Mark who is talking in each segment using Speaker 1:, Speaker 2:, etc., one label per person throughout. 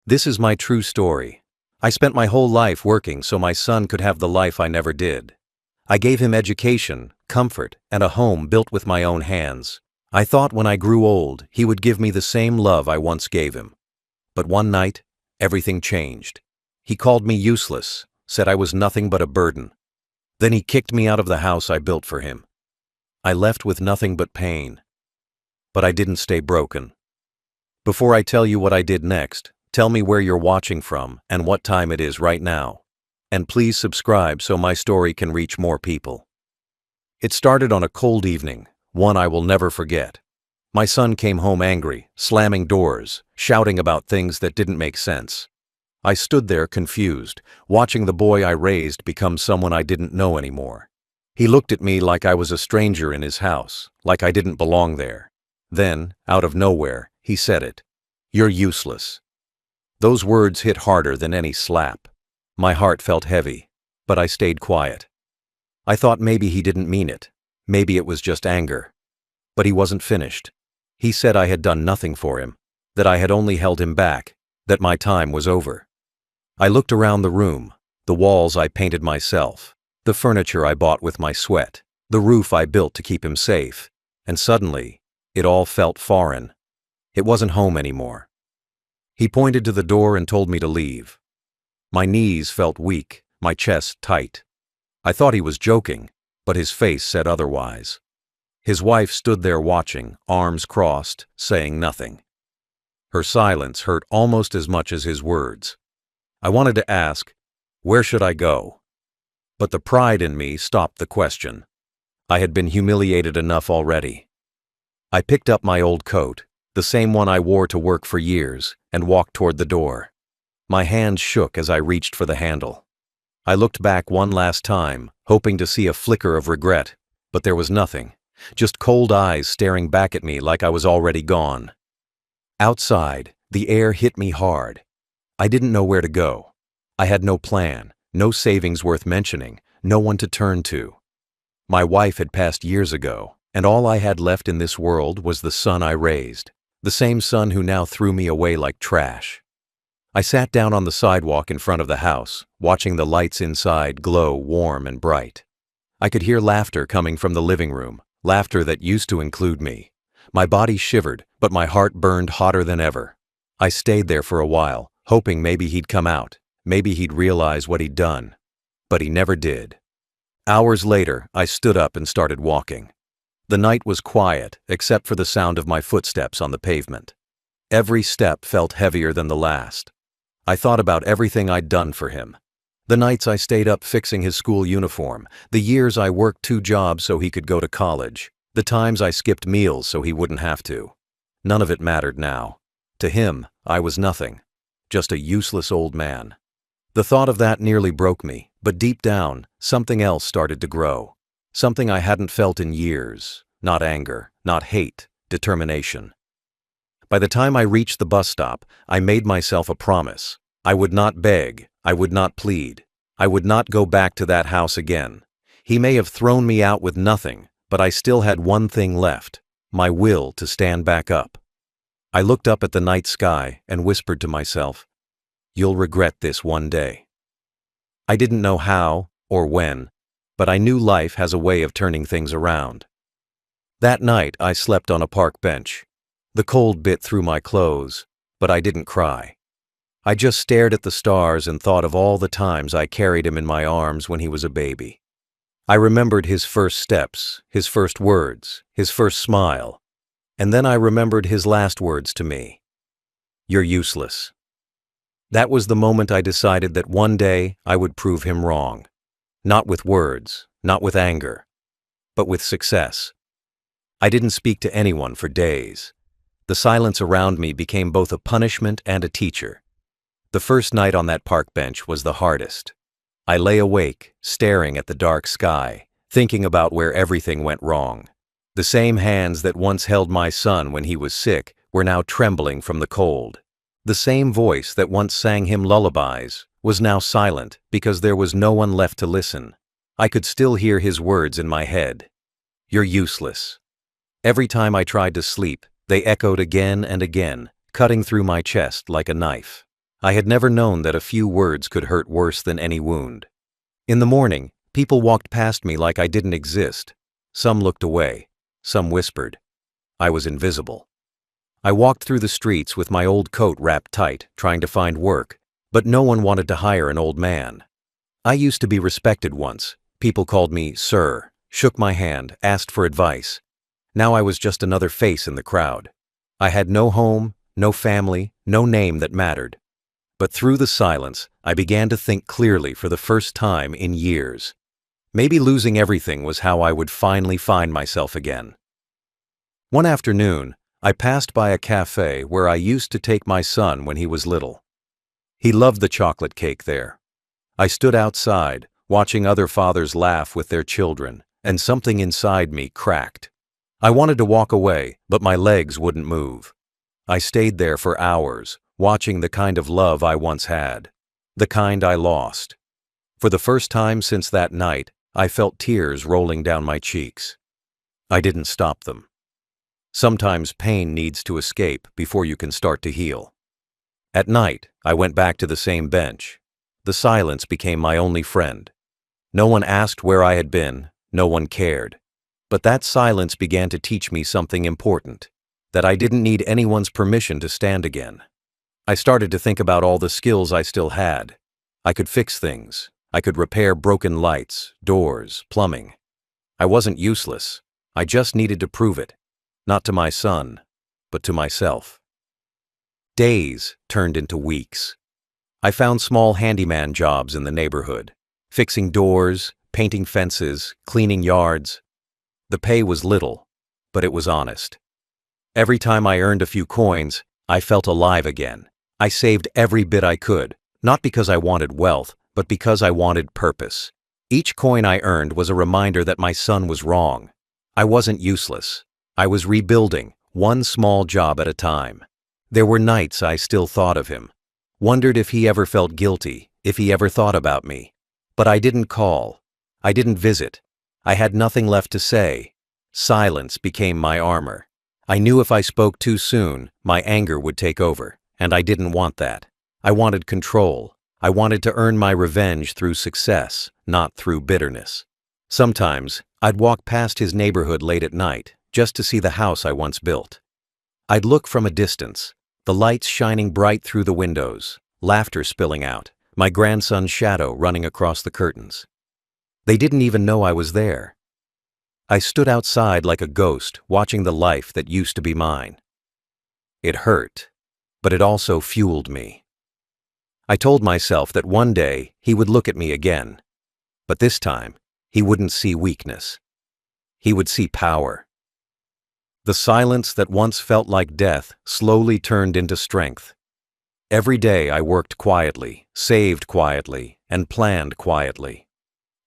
Speaker 1: This is my true story. I spent my whole life working so my son could have the life I never did. I gave him education, comfort, and a home built with my own hands. I thought when I grew old, he would give me the same love I once gave him. But one night, everything changed. He called me useless, said I was nothing but a burden. Then he kicked me out of the house I built for him. I left with nothing but pain. But I didn't stay broken. Before I tell you what I did next, tell me where you're watching from and what time it is right now. And please subscribe so my story can reach more people. It started on a cold evening, one I will never forget. My son came home angry, slamming doors, shouting about things that didn't make sense. I stood there confused, watching the boy I raised become someone I didn't know anymore. He looked at me like I was a stranger in his house, like I didn't belong there. Then, out of nowhere, he said it. "You're useless." Those words hit harder than any slap. My heart felt heavy, but I stayed quiet. I thought maybe he didn't mean it. Maybe it was just anger. But he wasn't finished. He said I had done nothing for him, that I had only held him back, that my time was over. I looked around the room, the walls I painted myself, the furniture I bought with my sweat, the roof I built to keep him safe, and suddenly, it all felt foreign. It wasn't home anymore. He pointed to the door and told me to leave. My knees felt weak, my chest tight. I thought he was joking, but his face said otherwise. His wife stood there watching, arms crossed, saying nothing. Her silence hurt almost as much as his words. I wanted to ask, where should I go? But the pride in me stopped the question. I had been humiliated enough already. I picked up my old coat, the same one I wore to work for years, and walked toward the door. My hands shook as I reached for the handle. I looked back one last time, hoping to see a flicker of regret, but there was nothing, just cold eyes staring back at me like I was already gone. Outside, the air hit me hard. I didn't know where to go. I had no plan, no savings worth mentioning, no one to turn to. My wife had passed years ago, and all I had left in this world was the son I raised, the same son who now threw me away like trash. I sat down on the sidewalk in front of the house, watching the lights inside glow warm and bright. I could hear laughter coming from the living room, laughter that used to include me. My body shivered, but my heart burned hotter than ever. I stayed there for a while, hoping maybe he'd come out, maybe he'd realize what he'd done. But he never did. Hours later, I stood up and started walking. The night was quiet, except for the sound of my footsteps on the pavement. Every step felt heavier than the last. I thought about everything I'd done for him. The nights I stayed up fixing his school uniform, the years I worked 2 jobs so he could go to college, the times I skipped meals so he wouldn't have to. None of it mattered now. To him, I was nothing, just a useless old man. The thought of that nearly broke me, but deep down, something else started to grow. Something I hadn't felt in years, not anger, not hate, determination. By the time I reached the bus stop, I made myself a promise. I would not beg, I would not plead, I would not go back to that house again. He may have thrown me out with nothing, but I still had one thing left, my will to stand back up. I looked up at the night sky and whispered to myself, "You'll regret this one day." I didn't know how or when, but I knew life has a way of turning things around. That night I slept on a park bench. The cold bit through my clothes, but I didn't cry. I just stared at the stars and thought of all the times I carried him in my arms when he was a baby. I remembered his first steps, his first words, his first smile, and then I remembered his last words to me. "You're useless." That was the moment I decided that one day I would prove him wrong. Not with words, not with anger, but with success. I didn't speak to anyone for days. The silence around me became both a punishment and a teacher. The first night on that park bench was the hardest. I lay awake, staring at the dark sky, thinking about where everything went wrong. The same hands that once held my son when he was sick were now trembling from the cold. The same voice that once sang him lullabies was now silent because there was no one left to listen. I could still hear his words in my head. "You're useless." Every time I tried to sleep, they echoed again and again, cutting through my chest like a knife. I had never known that a few words could hurt worse than any wound. In the morning, people walked past me like I didn't exist. Some looked away. Some whispered. I was invisible. I walked through the streets with my old coat wrapped tight, trying to find work, but no one wanted to hire an old man. I used to be respected once. People called me sir, shook my hand, asked for advice. Now I was just another face in the crowd. I had no home, no family, no name that mattered. But through the silence, I began to think clearly for the first time in years. Maybe losing everything was how I would finally find myself again. One afternoon, I passed by a cafe where I used to take my son when he was little. He loved the chocolate cake there. I stood outside, watching other fathers laugh with their children, and something inside me cracked. I wanted to walk away, but my legs wouldn't move. I stayed there for hours, watching the kind of love I once had, the kind I lost. For the first time since that night, I felt tears rolling down my cheeks. I didn't stop them. Sometimes pain needs to escape before you can start to heal. At night, I went back to the same bench. The silence became my only friend. No one asked where I had been, no one cared. But that silence began to teach me something important, that I didn't need anyone's permission to stand again. I started to think about all the skills I still had. I could fix things. I could repair broken lights, doors, plumbing. I wasn't useless. I just needed to prove it. Not to my son, but to myself. Days turned into weeks. I found small handyman jobs in the neighborhood, fixing doors, painting fences, cleaning yards. The pay was little, but it was honest. Every time I earned a few coins, I felt alive again. I saved every bit I could, not because I wanted wealth, but because I wanted purpose. Each coin I earned was a reminder that my son was wrong. I wasn't useless. I was rebuilding, one small job at a time. There were nights I still thought of him, wondered if he ever felt guilty, if he ever thought about me. But I didn't call. I didn't visit. I had nothing left to say. Silence became my armor. I knew if I spoke too soon, my anger would take over, and I didn't want that. I wanted control. I wanted to earn my revenge through success, not through bitterness. Sometimes, I'd walk past his neighborhood late at night, just to see the house I once built. I'd look from a distance, the lights shining bright through the windows, laughter spilling out, my grandson's shadow running across the curtains. They didn't even know I was there. I stood outside like a ghost, watching the life that used to be mine. It hurt, but it also fueled me. I told myself that one day he would look at me again, but this time he wouldn't see weakness. He would see power. The silence that once felt like death slowly turned into strength. Every day I worked quietly, saved quietly, and planned quietly.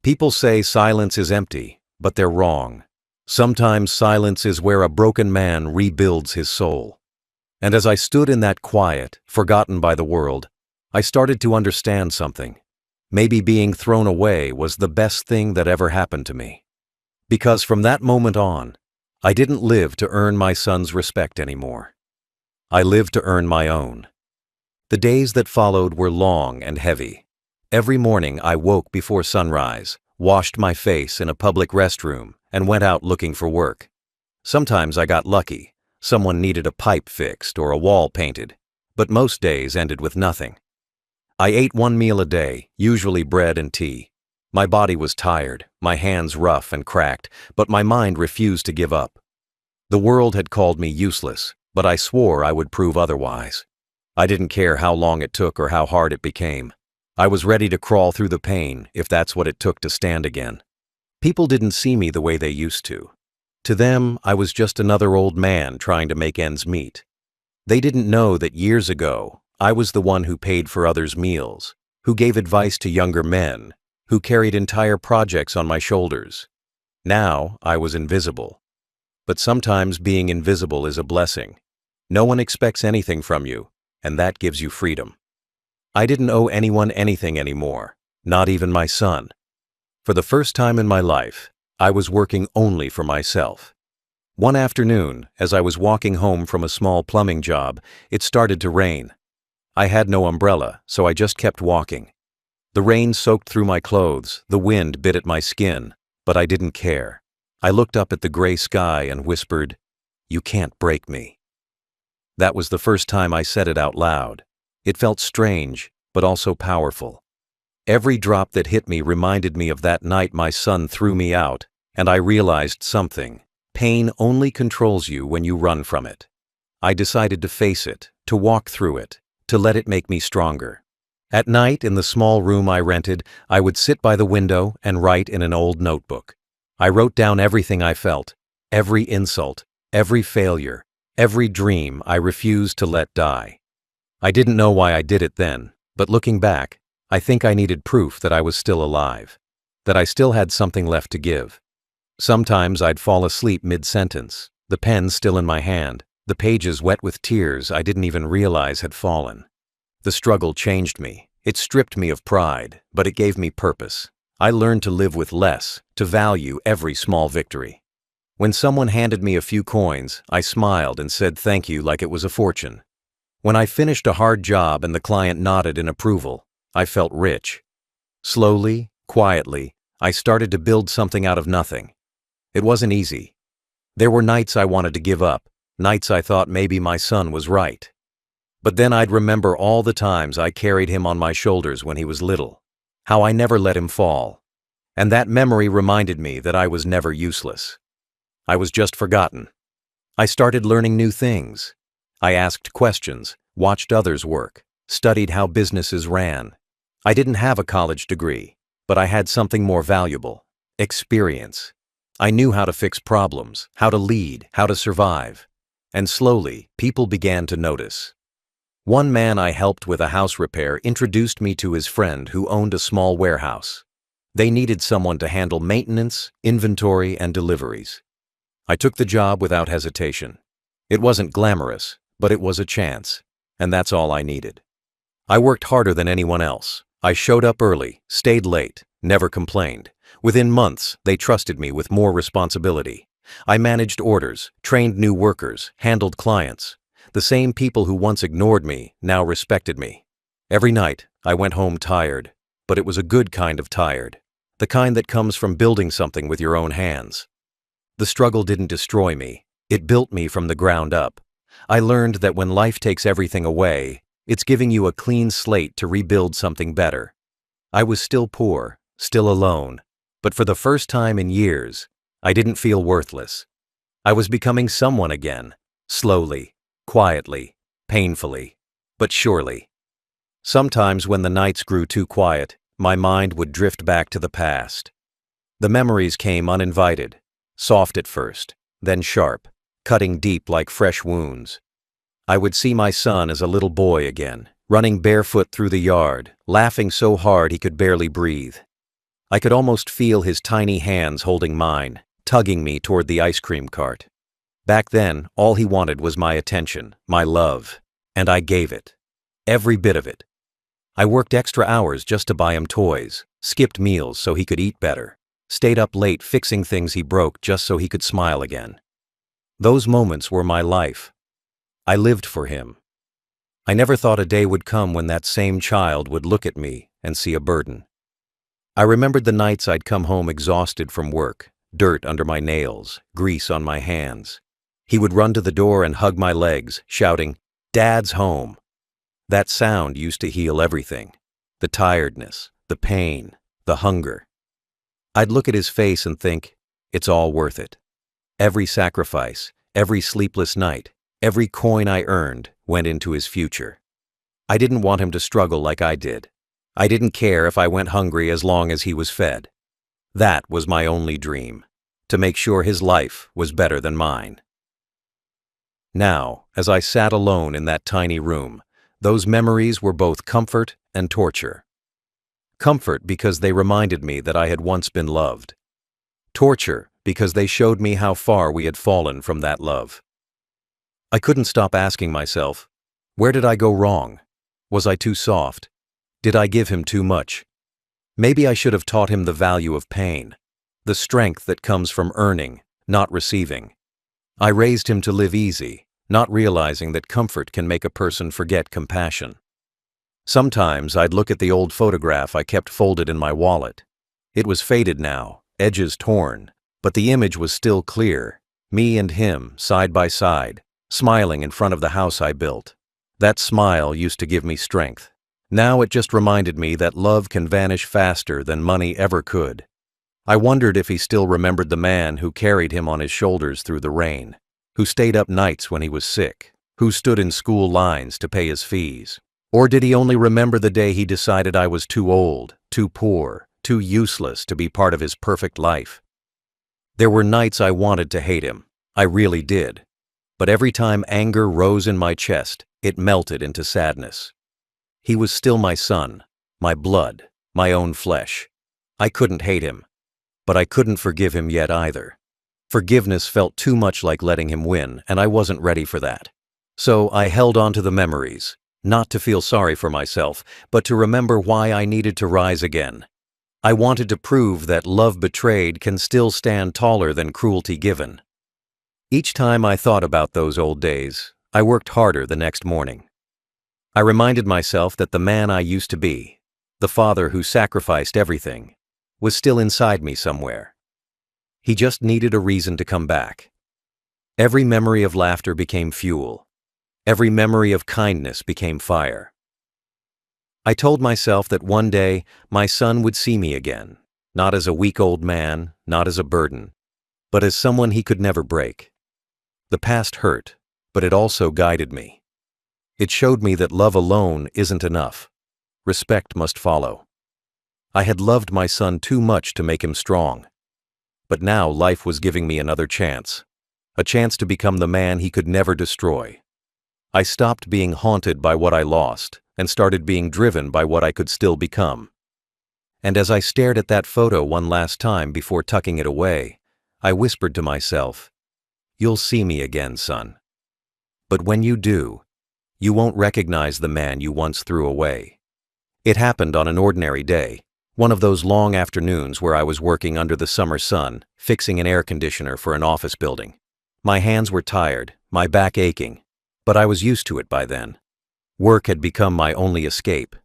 Speaker 1: People say silence is empty, but they're wrong. Sometimes silence is where a broken man rebuilds his soul. And as I stood in that quiet, forgotten by the world, I started to understand something. Maybe being thrown away was the best thing that ever happened to me. Because from that moment on, I didn't live to earn my son's respect anymore. I lived to earn my own. The days that followed were long and heavy. Every morning I woke before sunrise, washed my face in a public restroom, and went out looking for work. Sometimes I got lucky. Someone needed a pipe fixed or a wall painted, but most days ended with nothing. I ate one meal a day, usually bread and tea. My body was tired, my hands rough and cracked, but my mind refused to give up. The world had called me useless, but I swore I would prove otherwise. I didn't care how long it took or how hard it became. I was ready to crawl through the pain, if that's what it took to stand again. People didn't see me the way they used to. To them, I was just another old man trying to make ends meet. They didn't know that years ago, I was the one who paid for others' meals, who gave advice to younger men, who carried entire projects on my shoulders. Now, I was invisible. But sometimes being invisible is a blessing. No one expects anything from you, and that gives you freedom. I didn't owe anyone anything anymore, not even my son. For the first time in my life, I was working only for myself. One afternoon, as I was walking home from a small plumbing job, it started to rain. I had no umbrella, so I just kept walking. The rain soaked through my clothes, the wind bit at my skin, but I didn't care. I looked up at the gray sky and whispered, "You can't break me." That was the first time I said it out loud. It felt strange, but also powerful. Every drop that hit me reminded me of that night my son threw me out, and I realized something. Pain only controls you when you run from it. I decided to face it, to walk through it, to let it make me stronger. At night, in the small room I rented, I would sit by the window and write in an old notebook. I wrote down everything I felt, every insult, every failure, every dream I refused to let die. I didn't know why I did it then, but looking back, I think I needed proof that I was still alive, that I still had something left to give. Sometimes I'd fall asleep mid-sentence, the pen still in my hand, the pages wet with tears I didn't even realize had fallen. The struggle changed me. It stripped me of pride, but it gave me purpose. I learned to live with less, to value every small victory. When someone handed me a few coins, I smiled and said thank you like it was a fortune. When I finished a hard job and the client nodded in approval, I felt rich. Slowly, quietly, I started to build something out of nothing. It wasn't easy. There were nights I wanted to give up, nights I thought maybe my son was right. But then I'd remember all the times I carried him on my shoulders when he was little, how I never let him fall. And that memory reminded me that I was never useless. I was just forgotten. I started learning new things. I asked questions, watched others work, studied how businesses ran. I didn't have a college degree, but I had something more valuable: experience. I knew how to fix problems, how to lead, how to survive. And slowly, people began to notice. One man I helped with a house repair introduced me to his friend who owned a small warehouse. They needed someone to handle maintenance, inventory, and deliveries. I took the job without hesitation. It wasn't glamorous, but it was a chance, and that's all I needed. I worked harder than anyone else. I showed up early, stayed late, never complained. Within months, they trusted me with more responsibility. I managed orders, trained new workers, handled clients. The same people who once ignored me now respected me. Every night, I went home tired, but it was a good kind of tired. The kind that comes from building something with your own hands. The struggle didn't destroy me. It built me from the ground up. I learned that when life takes everything away, it's giving you a clean slate to rebuild something better. I was still poor, still alone, but for the first time in years, I didn't feel worthless. I was becoming someone again, slowly, quietly, painfully, but surely. Sometimes when the nights grew too quiet, my mind would drift back to the past. The memories came uninvited, soft at first, then sharp, cutting deep like fresh wounds. I would see my son as a little boy again, running barefoot through the yard, laughing so hard he could barely breathe. I could almost feel his tiny hands holding mine, tugging me toward the ice cream cart. Back then, all he wanted was my attention, my love, and I gave it. Every bit of it. I worked extra hours just to buy him toys, skipped meals so he could eat better, stayed up late fixing things he broke just so he could smile again. Those moments were my life. I lived for him. I never thought a day would come when that same child would look at me and see a burden. I remembered the nights I'd come home exhausted from work, dirt under my nails, grease on my hands. He would run to the door and hug my legs, shouting, "Dad's home." That sound used to heal everything. The tiredness, the pain, the hunger. I'd look at his face and think, it's all worth it. Every sacrifice, every sleepless night, every coin I earned went into his future. I didn't want him to struggle like I did. I didn't care if I went hungry as long as he was fed. That was my only dream, to make sure his life was better than mine. Now, as I sat alone in that tiny room, those memories were both comfort and torture. Comfort because they reminded me that I had once been loved. Torture because they showed me how far we had fallen from that love. I couldn't stop asking myself, where did I go wrong? Was I too soft? Did I give him too much? Maybe I should have taught him the value of pain, the strength that comes from earning, not receiving. I raised him to live easy, not realizing that comfort can make a person forget compassion. Sometimes I'd look at the old photograph I kept folded in my wallet. It was faded now, edges torn, but the image was still clear. Me and him, side by side, smiling in front of the house I built. That smile used to give me strength. Now it just reminded me that love can vanish faster than money ever could. I wondered if he still remembered the man who carried him on his shoulders through the rain, who stayed up nights when he was sick, who stood in school lines to pay his fees. Or did he only remember the day he decided I was too old, too poor, too useless to be part of his perfect life? There were nights I wanted to hate him. I really did. But every time anger rose in my chest, it melted into sadness. He was still my son, my blood, my own flesh. I couldn't hate him. But I couldn't forgive him yet either. Forgiveness felt too much like letting him win, and I wasn't ready for that. So I held on to the memories, not to feel sorry for myself, but to remember why I needed to rise again. I wanted to prove that love betrayed can still stand taller than cruelty given. Each time I thought about those old days, I worked harder the next morning. I reminded myself that the man I used to be, the father who sacrificed everything, was still inside me somewhere. He just needed a reason to come back. Every memory of laughter became fuel. Every memory of kindness became fire. I told myself that one day my son would see me again, not as a weak old man, not as a burden, but as someone he could never break. The past hurt, but it also guided me. It showed me that love alone isn't enough. Respect must follow. I had loved my son too much to make him strong. But now life was giving me another chance. A chance to become the man he could never destroy. I stopped being haunted by what I lost and started being driven by what I could still become. And as I stared at that photo one last time before tucking it away, I whispered to myself, "You'll see me again, son. But when you do, you won't recognize the man you once threw away." It happened on an ordinary day. One of those long afternoons where I was working under the summer sun, fixing an air conditioner for an office building. My hands were tired, my back aching, but I was used to it by then. Work had become my only escape.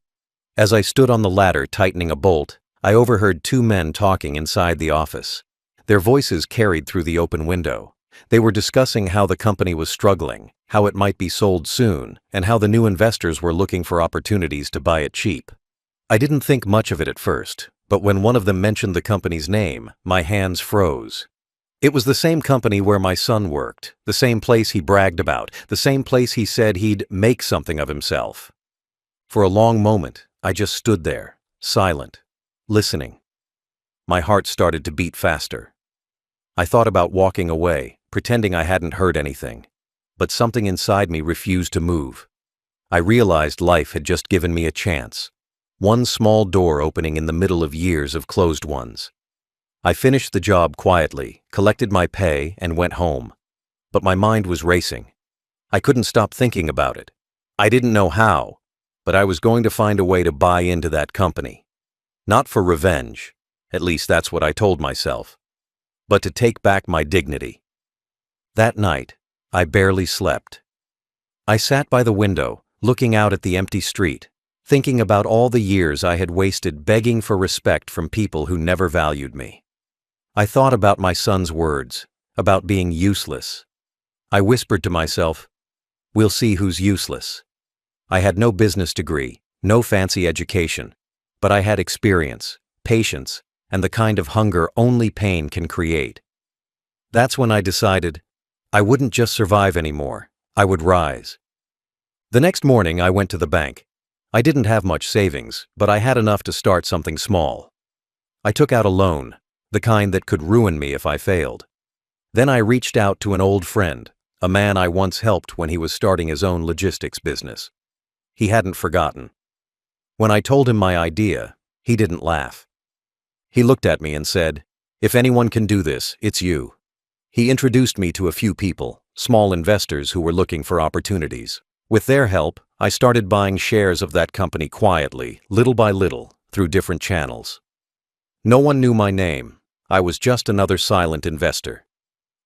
Speaker 1: As I stood on the ladder tightening a bolt, I overheard two men talking inside the office. Their voices carried through the open window. They were discussing how the company was struggling, how it might be sold soon, and how the new investors were looking for opportunities to buy it cheap. I didn't think much of it at first, but when one of them mentioned the company's name, my hands froze. It was the same company where my son worked, the same place he bragged about, the same place he said he'd make something of himself. For a long moment, I just stood there, silent, listening. My heart started to beat faster. I thought about walking away, pretending I hadn't heard anything, but something inside me refused to move. I realized life had just given me a chance. One small door opening in the middle of years of closed ones. I finished the job quietly, collected my pay, and went home. But my mind was racing. I couldn't stop thinking about it. I didn't know how, but I was going to find a way to buy into that company. Not for revenge, at least that's what I told myself, but to take back my dignity. That night, I barely slept. I sat by the window, looking out at the empty street, thinking about all the years I had wasted begging for respect from people who never valued me. I thought about my son's words, about being useless. I whispered to myself, "We'll see who's useless." I had no business degree, no fancy education, but I had experience, patience, and the kind of hunger only pain can create. That's when I decided I wouldn't just survive anymore, I would rise. The next morning I went to the bank. I didn't have much savings, but I had enough to start something small. I took out a loan, the kind that could ruin me if I failed. Then I reached out to an old friend, a man I once helped when he was starting his own logistics business. He hadn't forgotten. When I told him my idea, he didn't laugh. He looked at me and said, "If anyone can do this, it's you." He introduced me to a few people, small investors who were looking for opportunities. With their help, I started buying shares of that company quietly, little by little, through different channels. No one knew my name. I was just another silent investor.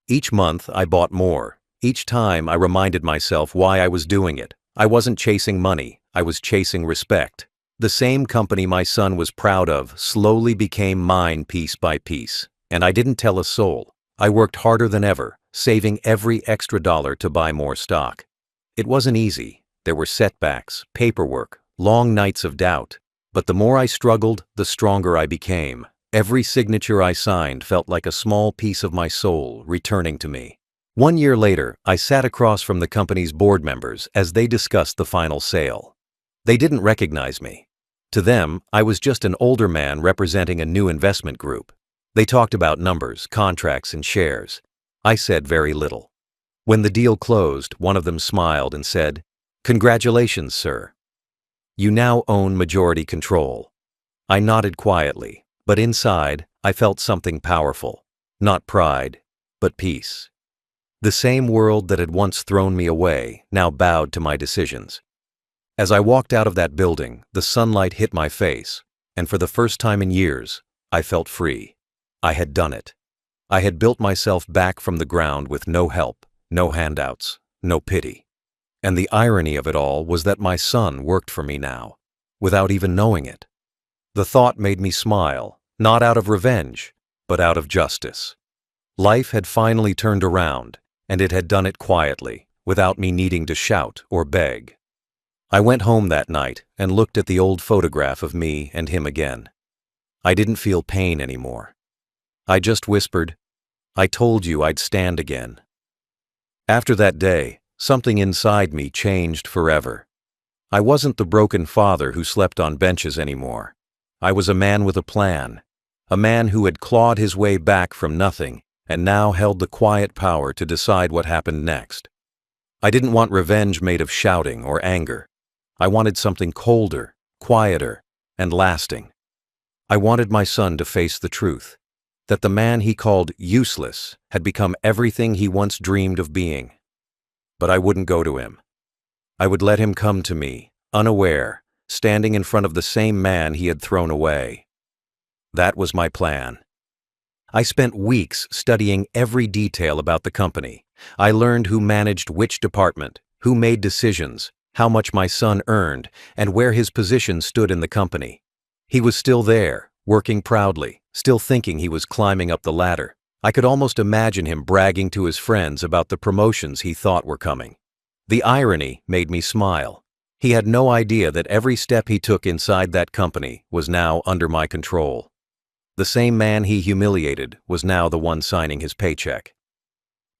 Speaker 1: Each month, I bought more. Each time, I reminded myself why I was doing it. I wasn't chasing money. I was chasing respect. The same company my son was proud of slowly became mine piece by piece, and I didn't tell a soul. I worked harder than ever, saving every extra dollar to buy more stock. It wasn't easy. There were setbacks, paperwork, long nights of doubt. But the more I struggled, the stronger I became. Every signature I signed felt like a small piece of my soul returning to me. 1 year later, I sat across from the company's board members as they discussed the final sale. They didn't recognize me. To them, I was just an older man representing a new investment group. They talked about numbers, contracts, and shares. I said very little. When the deal closed, one of them smiled and said, "Congratulations, sir. You now own majority control." I nodded quietly, but inside, I felt something powerful. Not pride, but peace. The same world that had once thrown me away now bowed to my decisions. As I walked out of that building, the sunlight hit my face, and for the first time in years, I felt free. I had done it. I had built myself back from the ground with no help, no handouts, no pity. And the irony of it all was that my son worked for me now, without even knowing it. The thought made me smile, not out of revenge, but out of justice. Life had finally turned around, and it had done it quietly, without me needing to shout or beg. I went home that night and looked at the old photograph of me and him again. I didn't feel pain anymore. I just whispered, "I told you I'd stand again." After that day, something inside me changed forever. I wasn't the broken father who slept on benches anymore. I was a man with a plan, a man who had clawed his way back from nothing and now held the quiet power to decide what happened next. I didn't want revenge made of shouting or anger. I wanted something colder, quieter, and lasting. I wanted my son to face the truth, that the man he called useless had become everything he once dreamed of being. But I wouldn't go to him. I would let him come to me, unaware, standing in front of the same man he had thrown away. That was my plan. I spent weeks studying every detail about the company. I learned who managed which department, who made decisions, how much my son earned, and where his position stood in the company. He was still there, working proudly, still thinking he was climbing up the ladder. I could almost imagine him bragging to his friends about the promotions he thought were coming. The irony made me smile. He had no idea that every step he took inside that company was now under my control. The same man he humiliated was now the one signing his paycheck.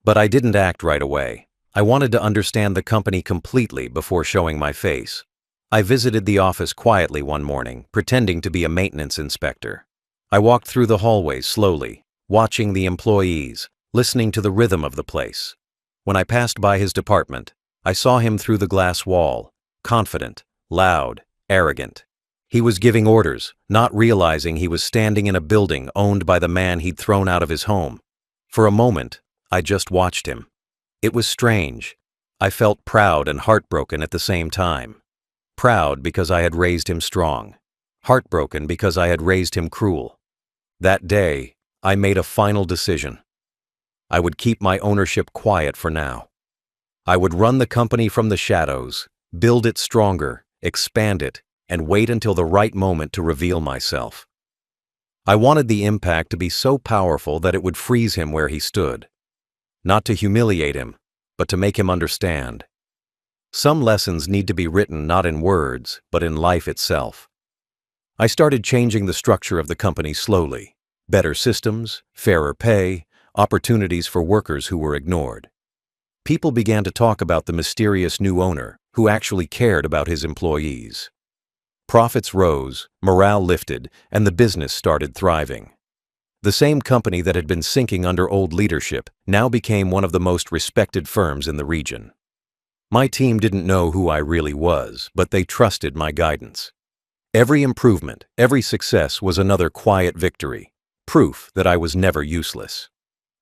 Speaker 1: But I didn't act right away. I wanted to understand the company completely before showing my face. I visited the office quietly one morning, pretending to be a maintenance inspector. I walked through the hallways slowly, watching the employees, listening to the rhythm of the place. When I passed by his department, I saw him through the glass wall, confident, loud, arrogant. He was giving orders, not realizing he was standing in a building owned by the man he'd thrown out of his home. For a moment, I just watched him. It was strange. I felt proud and heartbroken at the same time. Proud because I had raised him strong. Heartbroken because I had raised him cruel. That day, I made a final decision. I would keep my ownership quiet for now. I would run the company from the shadows, build it stronger, expand it, and wait until the right moment to reveal myself. I wanted the impact to be so powerful that it would freeze him where he stood. Not to humiliate him, but to make him understand. Some lessons need to be written not in words, but in life itself. I started changing the structure of the company slowly. Better systems, fairer pay, opportunities for workers who were ignored. People began to talk about the mysterious new owner who actually cared about his employees. Profits rose, morale lifted, and the business started thriving. The same company that had been sinking under old leadership now became one of the most respected firms in the region. My team didn't know who I really was, but they trusted my guidance. Every improvement, every success was another quiet victory, proof that I was never useless.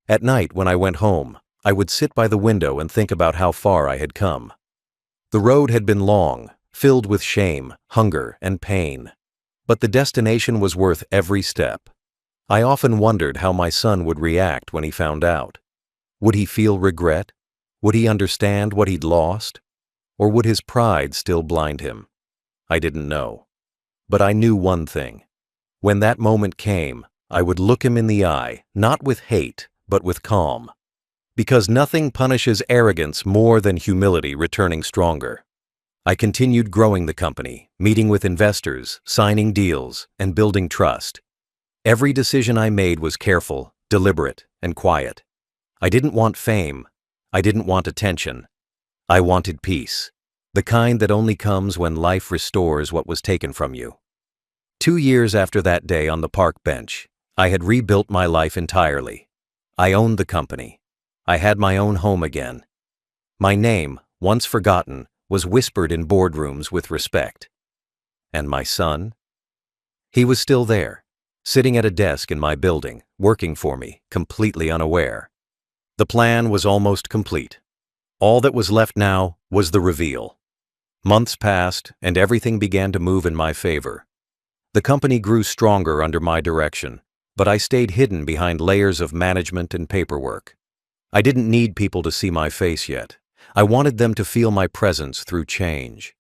Speaker 1: At night when I went home, I would sit by the window and think about how far I had come. The road had been long, filled with shame, hunger, and pain. But the destination was worth every step. I often wondered how my son would react when he found out. Would he feel regret? Would he understand what he'd lost? Or would his pride still blind him? I didn't know. But I knew one thing. When that moment came, I would look him in the eye, not with hate, but with calm. Because nothing punishes arrogance more than humility returning stronger. I continued growing the company, meeting with investors, signing deals, and building trust. Every decision I made was careful, deliberate, and quiet. I didn't want fame. I didn't want attention. I wanted peace, the kind that only comes when life restores what was taken from you. 2 years after that day on the park bench, I had rebuilt my life entirely. I owned the company. I had my own home again. My name, once forgotten, was whispered in boardrooms with respect. And my son? He was still there, sitting at a desk in my building, working for me, completely unaware. The plan was almost complete. All that was left now was the reveal. Months passed, and everything began to move in my favor. The company grew stronger under my direction, but I stayed hidden behind layers of management and paperwork. I didn't need people to see my face yet. I wanted them to feel my presence through change.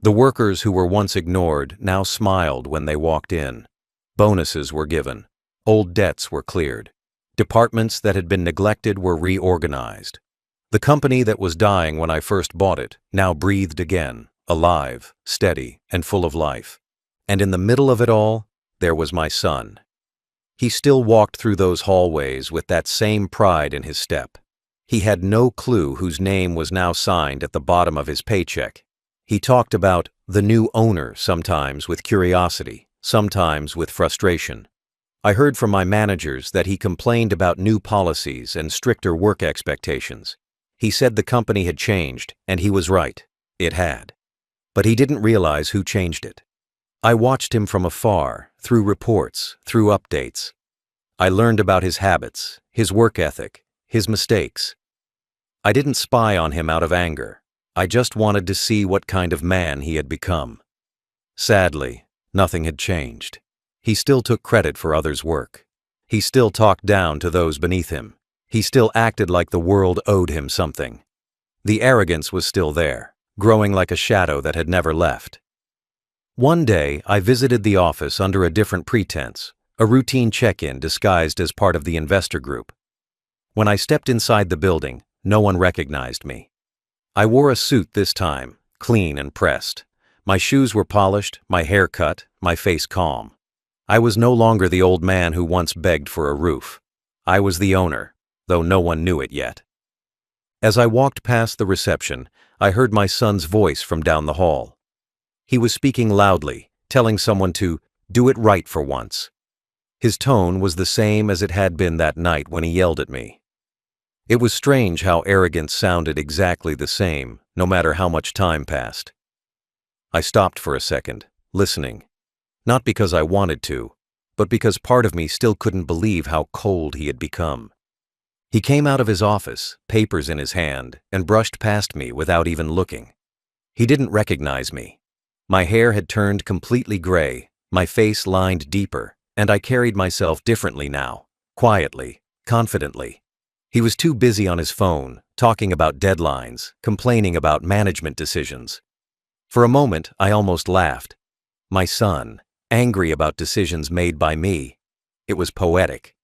Speaker 1: The workers who were once ignored now smiled when they walked in. Bonuses were given. Old debts were cleared. Departments that had been neglected were reorganized. The company that was dying when I first bought it now breathed again, alive, steady, and full of life. And in the middle of it all, there was my son. He still walked through those hallways with that same pride in his step. He had no clue whose name was now signed at the bottom of his paycheck. He talked about the new owner sometimes with curiosity, sometimes with frustration. I heard from my managers that he complained about new policies and stricter work expectations. He said the company had changed, and he was right. It had. But he didn't realize who changed it. I watched him from afar, through reports, through updates. I learned about his habits, his work ethic, his mistakes. I didn't spy on him out of anger. I just wanted to see what kind of man he had become. Sadly, nothing had changed. He still took credit for others' work. He still talked down to those beneath him. He still acted like the world owed him something. The arrogance was still there, growing like a shadow that had never left. One day, I visited the office under a different pretense, a routine check-in disguised as part of the investor group. When I stepped inside the building, no one recognized me. I wore a suit this time, clean and pressed. My shoes were polished, my hair cut, my face calm. I was no longer the old man who once begged for a roof. I was the owner, though no one knew it yet. As I walked past the reception, I heard my son's voice from down the hall. He was speaking loudly, telling someone to do it right for once. His tone was the same as it had been that night when he yelled at me. It was strange how arrogance sounded exactly the same, no matter how much time passed. I stopped for a second, listening. Not because I wanted to, but because part of me still couldn't believe how cold he had become. He came out of his office, papers in his hand, and brushed past me without even looking. He didn't recognize me. My hair had turned completely gray, my face lined deeper, and I carried myself differently now, quietly, confidently. He was too busy on his phone, talking about deadlines, complaining about management decisions. For a moment, I almost laughed. My son, angry about decisions made by me. It was poetic.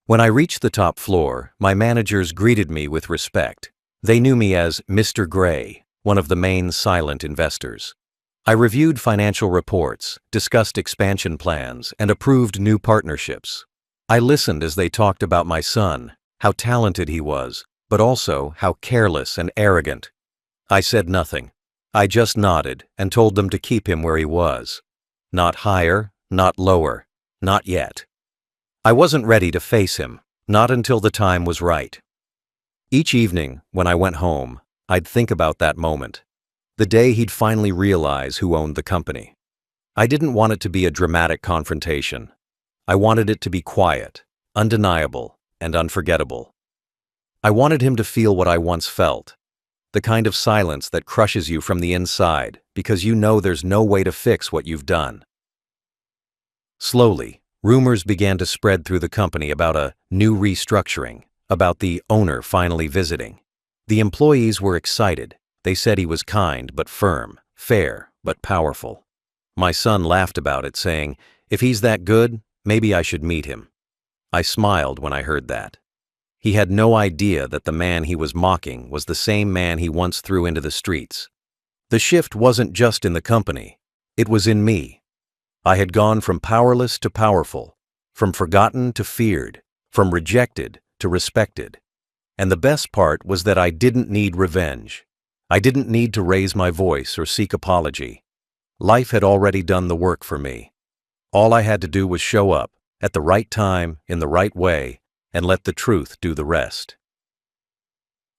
Speaker 1: When I reached the top floor, my managers greeted me with respect. They knew me as Mr. Gray, one of the main silent investors. I reviewed financial reports, discussed expansion plans, and approved new partnerships. I listened as they talked about my son, how talented he was, but also how careless and arrogant. I said nothing. I just nodded and told them to keep him where he was. Not higher, not lower, not yet. I wasn't ready to face him, not until the time was right. Each evening, when I went home, I'd think about that moment. The day he'd finally realize who owned the company. I didn't want it to be a dramatic confrontation. I wanted it to be quiet, undeniable, and unforgettable. I wanted him to feel what I once felt, the kind of silence that crushes you from the inside because you know there's no way to fix what you've done. Slowly, rumors began to spread through the company about a new restructuring, about the owner finally visiting. The employees were excited. They said he was kind but firm, fair but powerful. My son laughed about it, saying, "If he's that good, maybe I should meet him." I smiled when I heard that. He had no idea that the man he was mocking was the same man he once threw into the streets. The shift wasn't just in the company, it was in me. I had gone from powerless to powerful, from forgotten to feared, from rejected to respected. And the best part was that I didn't need revenge. I didn't need to raise my voice or seek apology. Life had already done the work for me. All I had to do was show up, at the right time, in the right way, and let the truth do the rest.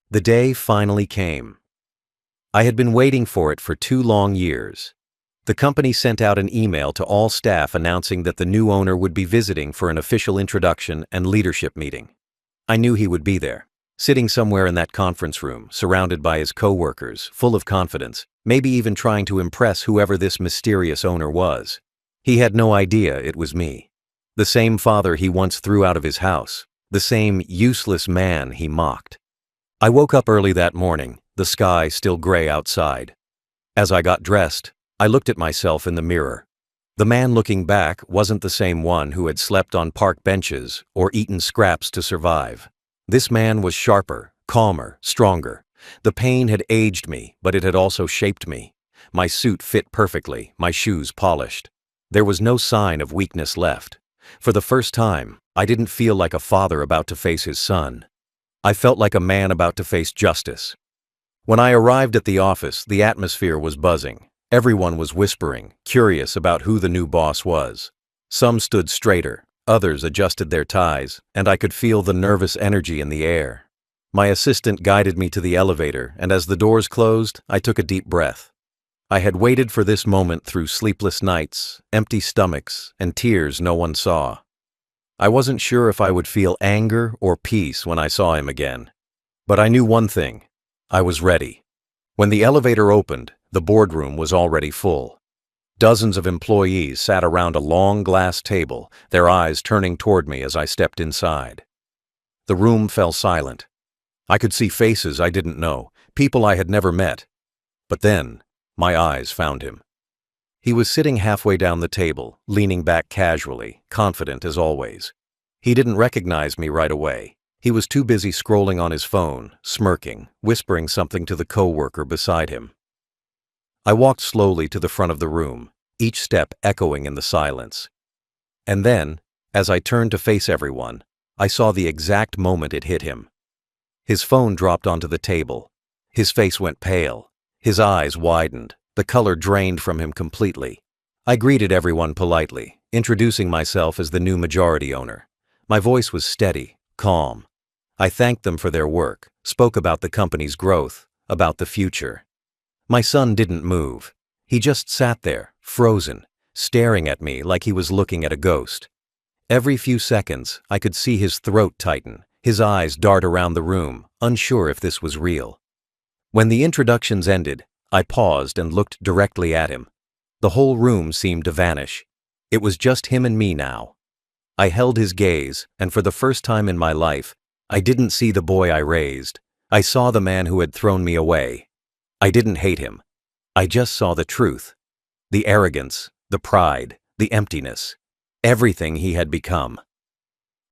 Speaker 1: The day finally came. I had been waiting for it for 2 long years. The company sent out an email to all staff announcing that the new owner would be visiting for an official introduction and leadership meeting. I knew he would be there, sitting somewhere in that conference room, surrounded by his co-workers, full of confidence, maybe even trying to impress whoever this mysterious owner was. He had no idea it was me. The same father he once threw out of his house, the same useless man he mocked. I woke up early that morning, the sky still gray outside. As I got dressed, I looked at myself in the mirror. The man looking back wasn't the same one who had slept on park benches or eaten scraps to survive. This man was sharper, calmer, stronger. The pain had aged me, but it had also shaped me. My suit fit perfectly, my shoes polished. There was no sign of weakness left. For the first time, I didn't feel like a father about to face his son. I felt like a man about to face justice. When I arrived at the office, the atmosphere was buzzing. Everyone was whispering, curious about who the new boss was. Some stood straighter, others adjusted their ties, and I could feel the nervous energy in the air. My assistant guided me to the elevator, and as the doors closed, I took a deep breath. I had waited for this moment through sleepless nights, empty stomachs, and tears no one saw. I wasn't sure if I would feel anger or peace when I saw him again. But I knew one thing: I was ready. When the elevator opened, the boardroom was already full. Dozens of employees sat around a long glass table, their eyes turning toward me as I stepped inside. The room fell silent. I could see faces I didn't know, people I had never met. But then, my eyes found him. He was sitting halfway down the table, leaning back casually, confident as always. He didn't recognize me right away. He was too busy scrolling on his phone, smirking, whispering something to the co-worker beside him. I walked slowly to the front of the room, each step echoing in the silence. And then, as I turned to face everyone, I saw the exact moment it hit him. His phone dropped onto the table. His face went pale. His eyes widened. The color drained from him completely. I greeted everyone politely, introducing myself as the new majority owner. My voice was steady, calm. I thanked them for their work, spoke about the company's growth, about the future. My son didn't move. He just sat there, frozen, staring at me like he was looking at a ghost. Every few seconds, I could see his throat tighten, his eyes dart around the room, unsure if this was real. When the introductions ended, I paused and looked directly at him. The whole room seemed to vanish. It was just him and me now. I held his gaze, and for the first time in my life, I didn't see the boy I raised. I saw the man who had thrown me away. I didn't hate him. I just saw the truth. The arrogance, the pride, the emptiness. Everything he had become.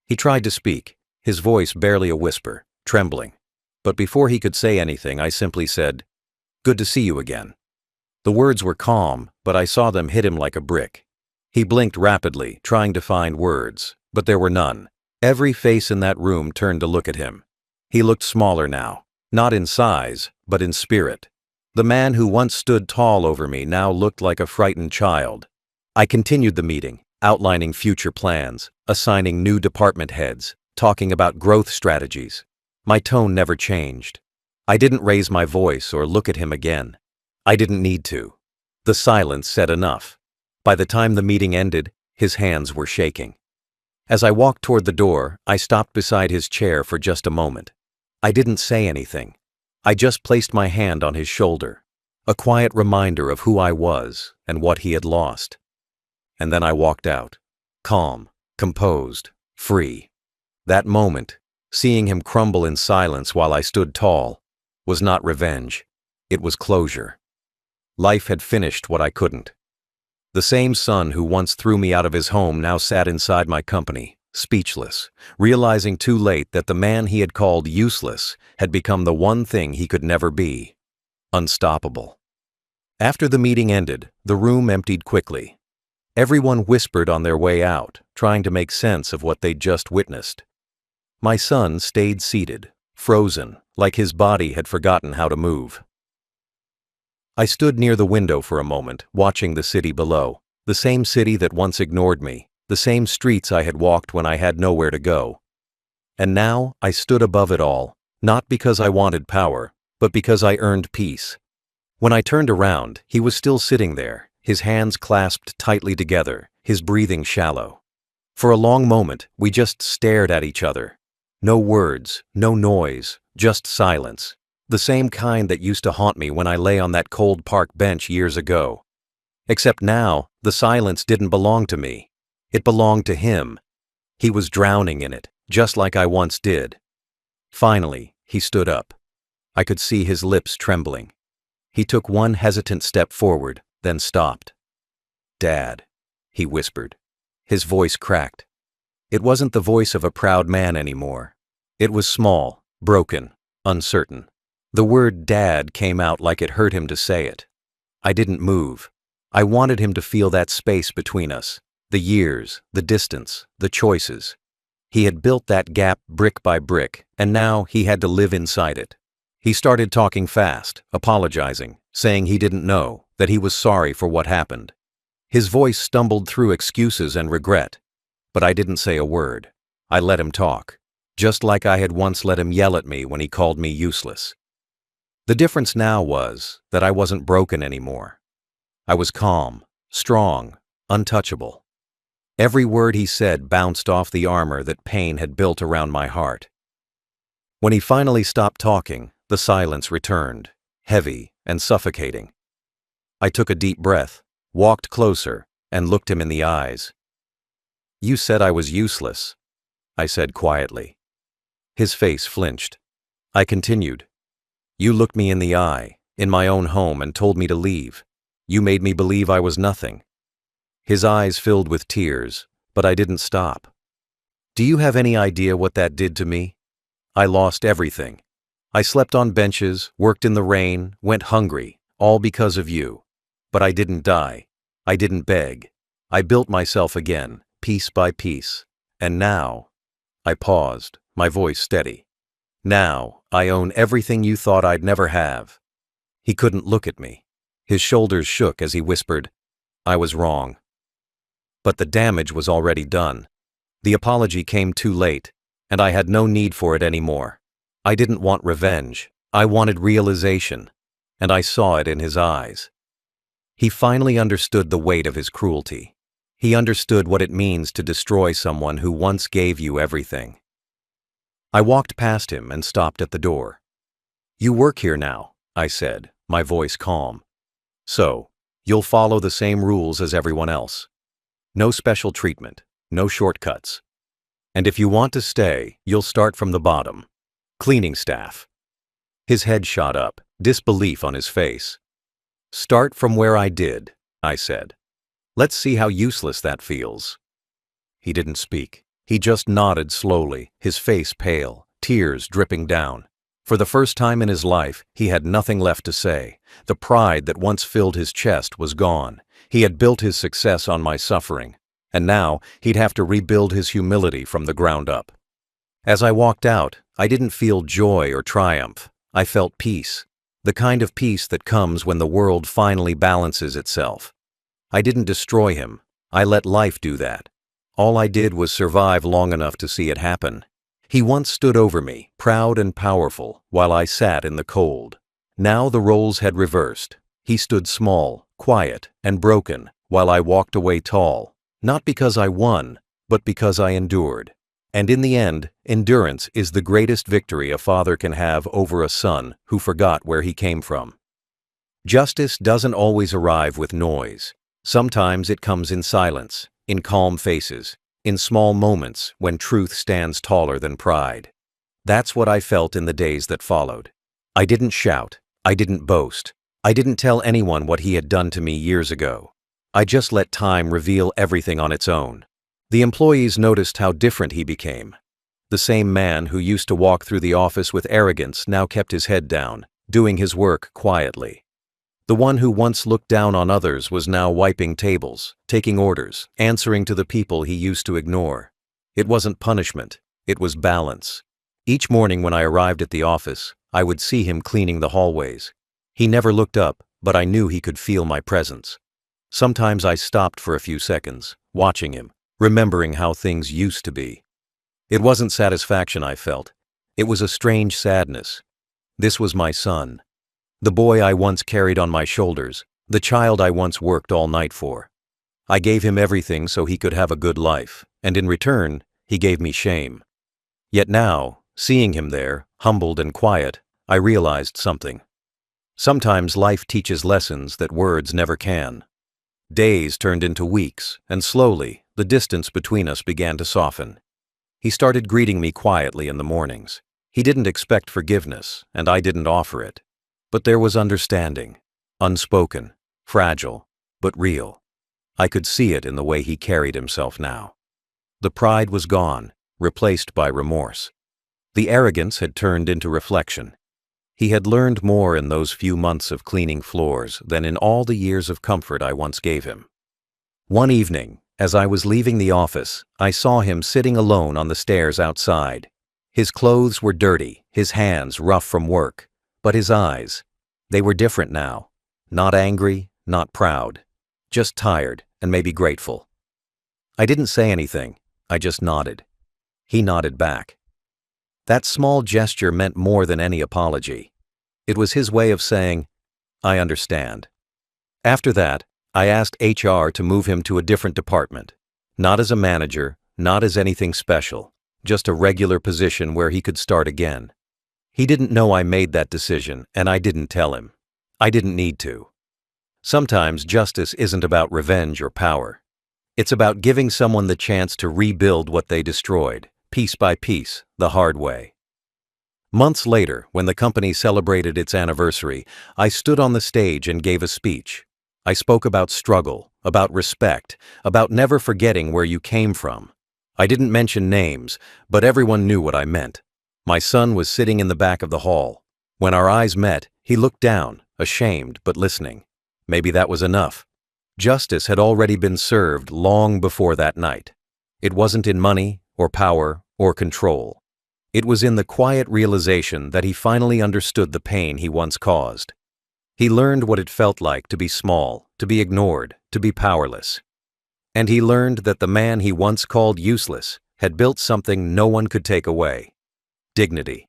Speaker 1: He tried to speak, his voice barely a whisper, trembling. But before he could say anything, I simply said, "Good to see you again." The words were calm, but I saw them hit him like a brick. He blinked rapidly, trying to find words, but there were none. Every face in that room turned to look at him. He looked smaller now, not in size, but in spirit. The man who once stood tall over me now looked like a frightened child. I continued the meeting, outlining future plans, assigning new department heads, talking about growth strategies. My tone never changed. I didn't raise my voice or look at him again. I didn't need to. The silence said enough. By the time the meeting ended, his hands were shaking. As I walked toward the door, I stopped beside his chair for just a moment. I didn't say anything. I just placed my hand on his shoulder, a quiet reminder of who I was and what he had lost. And then I walked out, calm, composed, free. That moment, seeing him crumble in silence while I stood tall, was not revenge. It was closure. Life had finished what I couldn't. The same son who once threw me out of his home now sat inside my company, speechless, realizing too late that the man he had called useless had become the one thing he could never be: unstoppable. After the meeting ended, the room emptied quickly. Everyone whispered on their way out, trying to make sense of what they'd just witnessed. My son stayed seated, frozen, like his body had forgotten how to move. I stood near the window for a moment, watching the city below, the same city that once ignored me, the same streets I had walked when I had nowhere to go. And now I stood above it all, not because I wanted power, but because I earned peace. When I turned around, he was still sitting there, his hands clasped tightly together, his breathing shallow. For a long moment, we just stared at each other. No words, no noise, just silence. The same kind that used to haunt me when I lay on that cold park bench years ago. Except now, the silence didn't belong to me. It belonged to him. He was drowning in it, just like I once did. Finally, he stood up. I could see his lips trembling. He took one hesitant step forward, then stopped. "Dad," he whispered. His voice cracked. It wasn't the voice of a proud man anymore. It was small, broken, uncertain. The word "dad" came out like it hurt him to say it. I didn't move. I wanted him to feel that space between us, the years, the distance, the choices. He had built that gap brick by brick, and now he had to live inside it. He started talking fast, apologizing, saying he didn't know, that he was sorry for what happened. His voice stumbled through excuses and regret. But I didn't say a word. I let him talk, just like I had once let him yell at me when he called me useless. The difference now was that I wasn't broken anymore. I was calm, strong, untouchable. Every word he said bounced off the armor that pain had built around my heart. When he finally stopped talking, the silence returned, heavy and suffocating. I took a deep breath, walked closer, and looked him in the eyes. "You said I was useless," I said quietly. His face flinched. I continued. "You looked me in the eye, in my own home, and told me to leave. You made me believe I was nothing." His eyes filled with tears, but I didn't stop. "Do you have any idea what that did to me? I lost everything. I slept on benches, worked in the rain, went hungry, all because of you. But I didn't die. I didn't beg. I built myself again, piece by piece. And now," I paused, my voice steady, "now I own everything you thought I'd never have." He couldn't look at me. His shoulders shook as he whispered, "I was wrong." But the damage was already done. The apology came too late, and I had no need for it anymore. I didn't want revenge. I wanted realization, and I saw it in his eyes. He finally understood the weight of his cruelty. He understood what it means to destroy someone who once gave you everything. I walked past him and stopped at the door. "You work here now," I said, my voice calm. "So, you'll follow the same rules as everyone else. No special treatment, no shortcuts. And if you want to stay, you'll start from the bottom. Cleaning staff." His head shot up, disbelief on his face. "Start from where I did," I said. "Let's see how useless that feels." He didn't speak. He just nodded slowly, his face pale, tears dripping down. For the first time in his life, he had nothing left to say. The pride that once filled his chest was gone. He had built his success on my suffering, and now he'd have to rebuild his humility from the ground up. As I walked out, I didn't feel joy or triumph. I felt peace, the kind of peace that comes when the world finally balances itself. I didn't destroy him. I let life do that. All I did was survive long enough to see it happen. He once stood over me, proud and powerful, while I sat in the cold. Now the roles had reversed. He stood small, quiet, and broken, while I walked away tall, not because I won, but because I endured. And in the end, endurance is the greatest victory a father can have over a son who forgot where he came from. Justice doesn't always arrive with noise. Sometimes it comes in silence, in calm faces, in small moments when truth stands taller than pride. That's what I felt in the days that followed. I didn't shout. I didn't boast. I didn't tell anyone what he had done to me years ago. I just let time reveal everything on its own. The employees noticed how different he became. The same man who used to walk through the office with arrogance now kept his head down, doing his work quietly. The one who once looked down on others was now wiping tables, taking orders, answering to the people he used to ignore. It wasn't punishment, it was balance. Each morning when I arrived at the office, I would see him cleaning the hallways. He never looked up, but I knew he could feel my presence. Sometimes I stopped for a few seconds, watching him, remembering how things used to be. It wasn't satisfaction I felt. It was a strange sadness. This was my son. The boy I once carried on my shoulders, the child I once worked all night for. I gave him everything so he could have a good life, and in return, he gave me shame. Yet now, seeing him there, humbled and quiet, I realized something. Sometimes life teaches lessons that words never can. Days turned into weeks, and slowly, the distance between us began to soften. He started greeting me quietly in the mornings. He didn't expect forgiveness, and I didn't offer it. But there was understanding, unspoken, fragile, but real. I could see it in the way he carried himself now. The pride was gone, replaced by remorse. The arrogance had turned into reflection. He had learned more in those few months of cleaning floors than in all the years of comfort I once gave him. One evening, as I was leaving the office, I saw him sitting alone on the stairs outside. His clothes were dirty, his hands rough from work. But his eyes, they were different now. Not angry, not proud. Just tired and maybe grateful. I didn't say anything, I just nodded. He nodded back. That small gesture meant more than any apology. It was his way of saying, I understand. After that, I asked HR to move him to a different department. Not as a manager, not as anything special, just a regular position where he could start again. He didn't know I made that decision, and I didn't tell him. I didn't need to. Sometimes justice isn't about revenge or power. It's about giving someone the chance to rebuild what they destroyed, piece by piece, the hard way. Months later, when the company celebrated its anniversary, I stood on the stage and gave a speech. I spoke about struggle, about respect, about never forgetting where you came from. I didn't mention names, but everyone knew what I meant. My son was sitting in the back of the hall. When our eyes met, he looked down, ashamed but listening. Maybe that was enough. Justice had already been served long before that night. It wasn't in money, or power, or control. It was in the quiet realization that he finally understood the pain he once caused. He learned what it felt like to be small, to be ignored, to be powerless. And he learned that the man he once called useless had built something no one could take away. Dignity.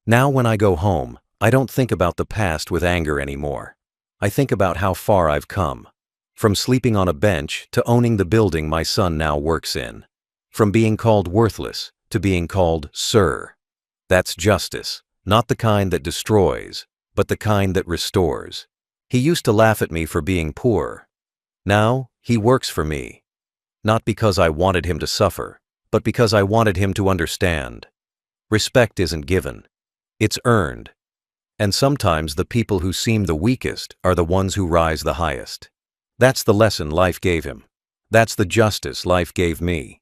Speaker 1: Now when I go home, I don't think about the past with anger anymore. I think about how far I've come. From sleeping on a bench to owning the building my son now works in. From being called worthless to being called sir. That's justice, not the kind that destroys, but the kind that restores. He used to laugh at me for being poor. Now, he works for me. Not because I wanted him to suffer, but because I wanted him to understand. Respect isn't given. It's earned. And sometimes the people who seem the weakest are the ones who rise the highest. That's the lesson life gave him. That's the justice life gave me.